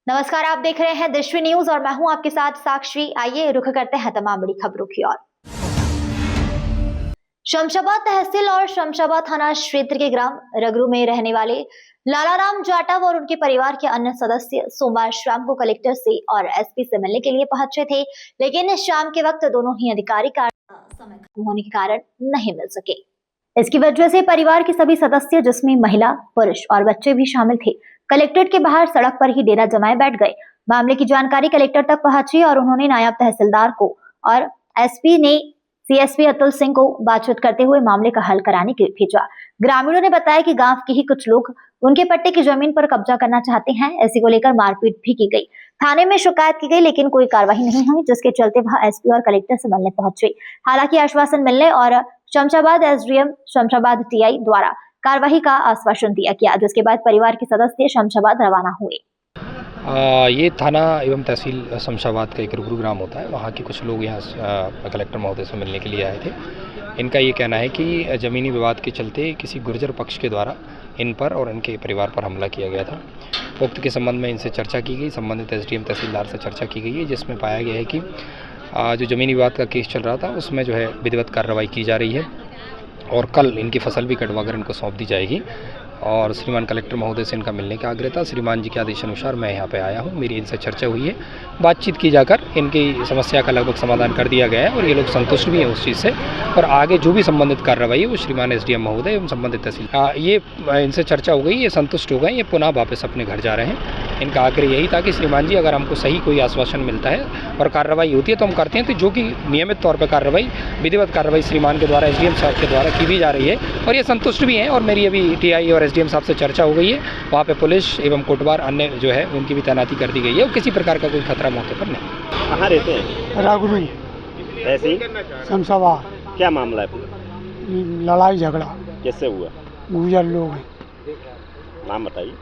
नमस्कार, आप देख रहे हैं दृष्टि न्यूज और मैं हूं आपके साथ साक्षी। आइए रुख करते हैं तमाम बड़ी खबरों की ओर। शमशाबाद तहसील और शमशाबाद थाना क्षेत्र के ग्राम रगरू में रहने वाले लालाराम जाटव और उनके परिवार के अन्य सदस्य सोमवार शाम को कलेक्टर से और एसपी से मिलने के लिए पहुंचे थे, लेकिन शाम के वक्त दोनों ही अधिकारी समय खत्म होने के कारण नहीं मिल सके। इसकी वजह से परिवार के सभी सदस्य, जिसमें महिला, पुरुष और बच्चे भी शामिल थे, कलेक्ट्रेट के बाहर सड़क पर ही डेरा जमाए बैठ गए। मामले की जानकारी कलेक्टर तक पहुंची और उन्होंने नायब तहसीलदार को और एसपी ने सीएसपी अतुल सिंह को बातचीत करते हुए मामले का हल कराने के लिए भेजा। ग्रामीणों ने बताया कि गांव के ही कुछ लोग उनके पट्टे की जमीन पर कब्जा करना चाहते हैं। इसी को लेकर मारपीट भी की गई। थाने में शिकायत की गई, लेकिन कोई कार्रवाई नहीं हुई, जिसके चलते वह एसपी और कलेक्टर से मिलने पहुंचे। हालांकि आश्वासन मिलने और शमशाबाद एसडीएम शमशाबाद टीआई द्वारा कार्यवाही का आश्वासन दिया गया, जिसके बाद परिवार के सदस्य शमशाबाद रवाना हुए। ये थाना एवं तहसील शमशाबाद का एक रुगरू ग्राम होता है। वहाँ के कुछ लोग यहाँ कलेक्टर महोदय से मिलने के लिए आए थे। इनका ये कहना है कि ज़मीनी विवाद के चलते किसी गुर्जर पक्ष के द्वारा इन पर और इनके परिवार पर हमला किया गया था। उक्त के संबंध में इनसे चर्चा की गई, संबंधित एसडीएम तहसीलदार से चर्चा की गई है, जिसमें पाया गया है कि जो ज़मीनी विवाद का केस चल रहा था उसमें जो है विधिवत कार्रवाई की जा रही है और कल इनकी फसल भी कटवाकर इनको सौंप दी जाएगी। और श्रीमान कलेक्टर महोदय से इनका मिलने का आग्रह था। श्रीमान जी के आदेशानुसार मैं यहाँ पे आया हूँ। मेरी इनसे चर्चा हुई है, बातचीत की जाकर इनकी समस्या का लगभग समाधान कर दिया गया है और ये लोग संतुष्ट भी हैं उस चीज़ से। और आगे जो भी संबंधित कार्रवाई है वो श्रीमान एसडीएम महोदय एवं संबंधित तहसील ये इनसे चर्चा हो गई, ये संतुष्ट हो गए, ये पुनः वापस अपने घर जा रहे हैं। इनका आग्रह यही था कि श्रीमान जी अगर हमको सही कोई आश्वासन मिलता है और कार्रवाई होती है तो हम करते हैं, तो जो कि नियमित तौर पर कार्रवाई, विधिवत कार्रवाई श्रीमान के द्वारा, एसडीएम साहब के द्वारा की भी जा रही है और ये संतुष्ट भी हैं। और मेरी अभी टीआई और एसडीएम साहब से चर्चा हो गई है। वहाँ पे पुलिस एवं कोटवार अन्य जो है उनकी भी तैनाती कर दी गई है और किसी प्रकार का कोई खतरा मौके पर नहीं। कहाँ रहते हैं? रागुरू ऐसे ही? शमशाबाद। क्या मामला है पूरा? लड़ाई झगड़ा कैसे हुआ? गुजर लोग हैं। नाम बताइए।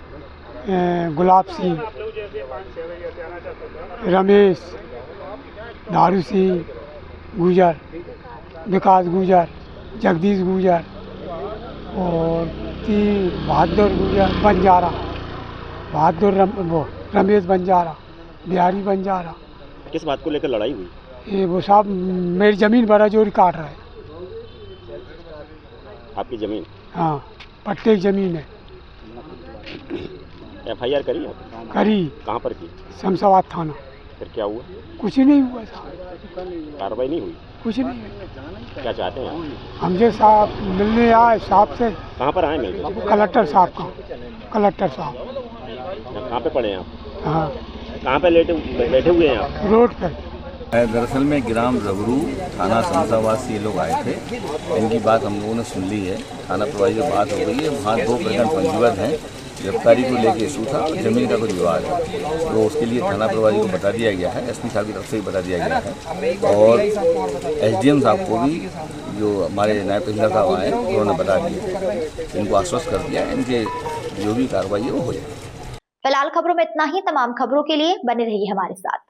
गुलाब सिंह, रमेश, दारू सिंह गुजर, विकास गुजर, जगदीश गुजर और बहादुर गुजर बंजारा, रमेश बंजारा, बिहारी बंजारा। किस बात को लेकर लड़ाई हुई? ये वो साहब मेरी ज़मीन बड़ा जोरी काट रहा है। आपकी ज़मीन? हाँ, पट्टे की ज़मीन है। एफआईआर करी आपने? करी। कहाँ पर की? शमशाबाद थाना। फिर क्या हुआ? कुछ ही नहीं हुआ साहब। कार्रवाई नहीं हुई? कुछ नहीं हुआ। क्या चाहते हैं आप? हमसे साहब मिलने आए साहब से। कहाँ पर आए मिलने? कलेक्टर साहब का। कलेक्टर साहब। कहाँ पे पड़े हैं आप? हाँ, कहाँ पे बैठे हुए हैं आप? रोड पे। दरअसल में ग्राम रगरू थाना शमशाबाद से ये लोग आए थे। इनकी बात हम लोगों ने सुन ली है। थाना प्रभारी से बात हो गई है। वहाँ 2 प्रकरण पंजीबद्ध हैं। गिरफ्तारी को लेकर इशू था, जमीन का कुछ विवाद है, तो उसके लिए थाना प्रभारी को बता दिया गया है। एसपी साहब की तरफ से भी बता दिया गया है और एसडीएम साहब को भी, जो हमारे नायब तहसीलदार साहब आए, उन्होंने बता दिया, इनको आश्वस्त कर दिया, इनके जो भी कार्रवाई है वो हो जाए। फिलहाल खबरों में इतना ही। तमाम खबरों के लिए बने रहिए हमारे साथ।